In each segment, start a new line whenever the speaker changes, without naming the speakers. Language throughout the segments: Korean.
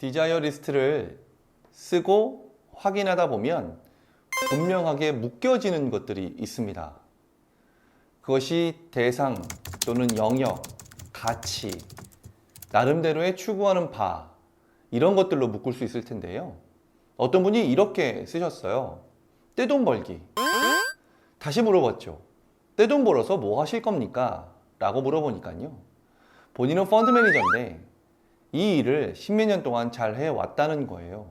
디자이어 리스트를 쓰고 확인하다 보면 분명하게 묶여지는 것들이 있습니다. 그것이 대상 또는 영역, 가치, 나름대로의 추구하는 바, 이런 것들로 묶을 수 있을 텐데요. 어떤 분이 이렇게 쓰셨어요. 떼돈 벌기. 다시 물어봤죠. 떼돈 벌어서 뭐 하실 겁니까? 라고 물어보니까요. 본인은 펀드 매니저인데 이 일을 십몇 년 동안 잘 해왔다는 거예요.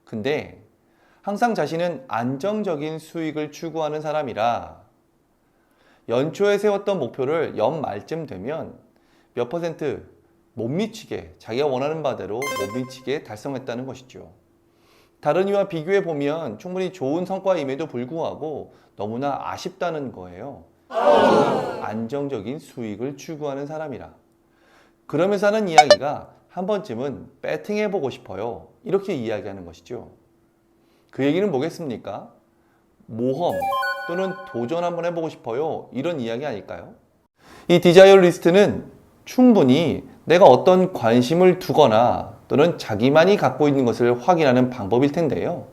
근데 항상 자신은 안정적인 수익을 추구하는 사람이라 연초에 세웠던 목표를 연말쯤 되면 몇 퍼센트 못 미치게, 자기가 원하는 바대로 못 미치게 달성했다는 것이죠. 다른 이와 비교해 보면 충분히 좋은 성과임에도 불구하고 너무나 아쉽다는 거예요. 안정적인 수익을 추구하는 사람이라. 그러면서 하는 이야기가 한 번쯤은 배팅해 보고 싶어요. 이렇게 이야기하는 것이죠. 그 얘기는 뭐겠습니까? 모험 또는 도전 한번 해보고 싶어요. 이런 이야기 아닐까요? 이 디자이어 리스트는 충분히 내가 어떤 관심을 두거나 또는 자기만이 갖고 있는 것을 확인하는 방법일 텐데요.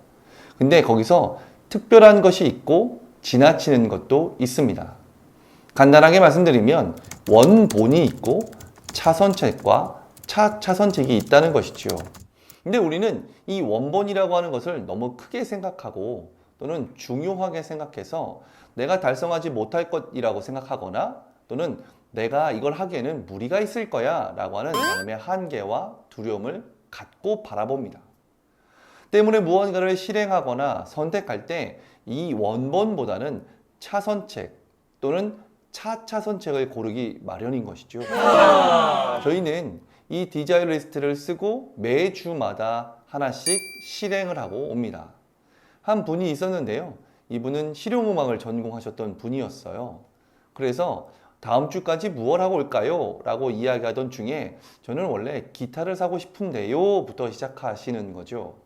근데 거기서 특별한 것이 있고 지나치는 것도 있습니다. 간단하게 말씀드리면 원본이 있고 차선책과 차선책이 있다는 것이죠. 근데 우리는 이 원본이라고 하는 것을 너무 크게 생각하고 또는 중요하게 생각해서 내가 달성하지 못할 것이라고 생각하거나 또는 내가 이걸 하기에는 무리가 있을 거야 라고 하는 나름의 한계와 두려움을 갖고 바라봅니다. 때문에 무언가를 실행하거나 선택할 때 이 원본보다는 차선책 또는 차차선책을 고르기 마련인 것이죠. 저희는 이 디자이어 리스트를 쓰고 매주마다 하나씩 실행을 하고 옵니다. 한 분이 있었는데요. 이분은 실용음악을 전공하셨던 분이었어요. 그래서 다음 주까지 무엇 하고 올까요? 라고 이야기하던 중에 저는 원래 기타를 사고 싶은데요 부터 시작하시는 거죠.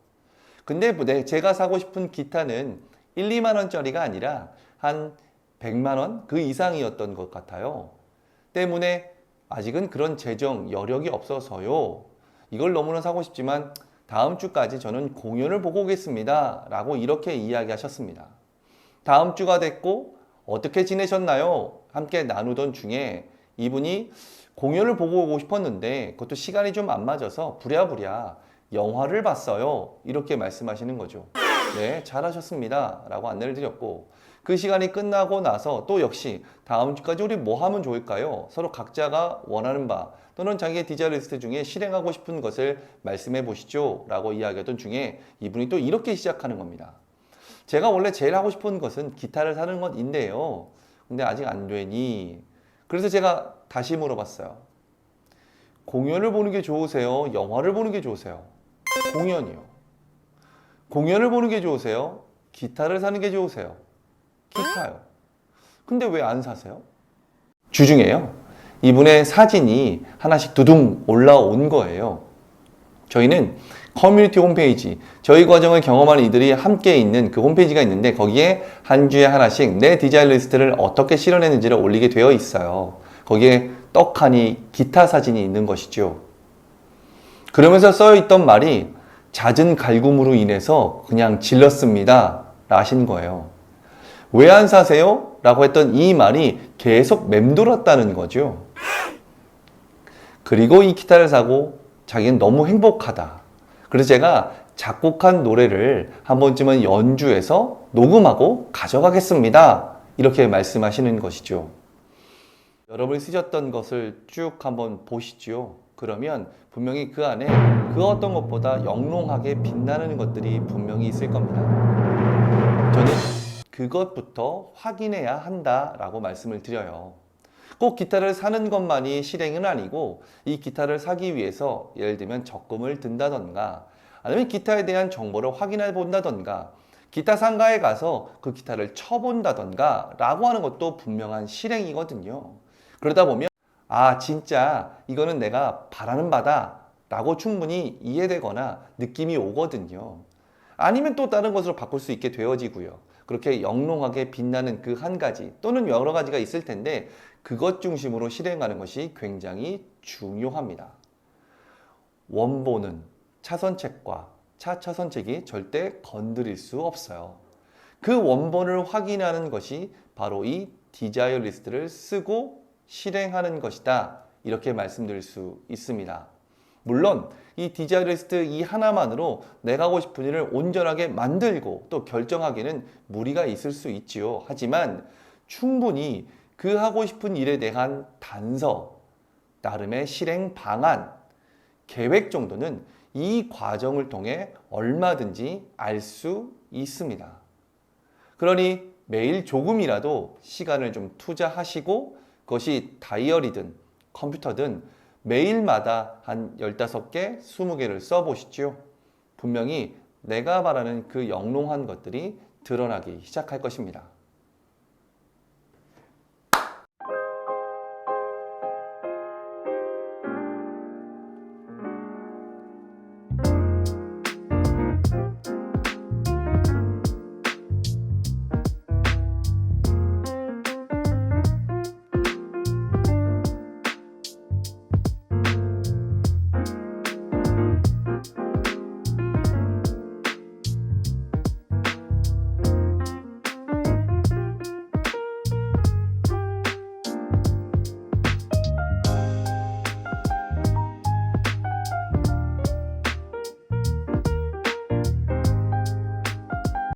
근데 제가 사고 싶은 기타는 1, 2만 원짜리가 아니라 한 100만 원 그 이상이었던 것 같아요. 때문에 아직은 그런 재정 여력이 없어서요. 이걸 너무나 사고 싶지만 다음 주까지 저는 공연을 보고 오겠습니다. 라고 이렇게 이야기하셨습니다. 다음 주가 됐고 어떻게 지내셨나요? 함께 나누던 중에 이분이 공연을 보고 오고 싶었는데 그것도 시간이 좀 안 맞아서 부랴부랴 영화를 봤어요. 이렇게 말씀하시는 거죠. 네, 잘하셨습니다. 라고 안내를 드렸고 그 시간이 끝나고 나서 또 역시 다음 주까지 우리 뭐 하면 좋을까요? 서로 각자가 원하는 바 또는 자기의 디자이어 리스트 중에 실행하고 싶은 것을 말씀해 보시죠. 라고 이야기하던 중에 이분이 또 이렇게 시작하는 겁니다. 제가 원래 제일 하고 싶은 것은 기타를 사는 것인데요. 근데 아직 안 되니. 그래서 제가 다시 물어봤어요. 공연을 보는 게 좋으세요? 영화를 보는 게 좋으세요? 공연이요. 공연을 보는 게 좋으세요? 기타를 사는 게 좋으세요? 기타요. 근데 왜 안 사세요? 주중에요. 이분의 사진이 하나씩 두둥 올라온 거예요. 저희는 커뮤니티 홈페이지, 저희 과정을 경험하는 이들이 함께 있는 그 홈페이지가 있는데 거기에 한 주에 하나씩 내 디자인 리스트를 어떻게 실현했는지를 올리게 되어 있어요. 거기에 떡하니 기타 사진이 있는 것이죠. 그러면서 써있던 말이 잦은 갈굼으로 인해서 그냥 질렀습니다. 라신 거예요. 왜 안 사세요? 라고 했던 이 말이 계속 맴돌았다는 거죠. 그리고 이 기타를 사고 자기는 너무 행복하다. 그래서 제가 작곡한 노래를 한 번쯤은 연주해서 녹음하고 가져가겠습니다. 이렇게 말씀하시는 것이죠. 여러분이 쓰셨던 것을 쭉 한번 보시죠. 그러면 분명히 그 안에 그 어떤 것보다 영롱하게 빛나는 것들이 분명히 있을 겁니다. 저는 그것부터 확인해야 한다라고 말씀을 드려요. 꼭 기타를 사는 것만이 실행은 아니고 이 기타를 사기 위해서 예를 들면 적금을 든다던가 아니면 기타에 대한 정보를 확인해 본다던가 기타 상가에 가서 그 기타를 쳐본다던가 라고 하는 것도 분명한 실행이거든요. 그러다 보면 아 진짜 이거는 내가 바라는 바다 라고 충분히 이해되거나 느낌이 오거든요. 아니면 또 다른 것으로 바꿀 수 있게 되어지고요. 그렇게 영롱하게 빛나는 그 한 가지 또는 여러 가지가 있을 텐데 그것 중심으로 실행하는 것이 굉장히 중요합니다. 원본은 차선책과 차차선책이 절대 건드릴 수 없어요. 그 원본을 확인하는 것이 바로 이 디자이어 리스트를 쓰고 실행하는 것이다. 이렇게 말씀드릴 수 있습니다. 물론 이 디자이어 리스트 이 하나만으로 내가 하고 싶은 일을 온전하게 만들고 또 결정하기는 무리가 있을 수 있지요. 하지만 충분히 그 하고 싶은 일에 대한 단서, 나름의 실행 방안, 계획 정도는 이 과정을 통해 얼마든지 알 수 있습니다. 그러니 매일 조금이라도 시간을 좀 투자하시고 그것이 다이어리든 컴퓨터든 매일마다 한 15개, 20개를 써보시죠. 분명히 내가 바라는 그 영롱한 것들이 드러나기 시작할 것입니다.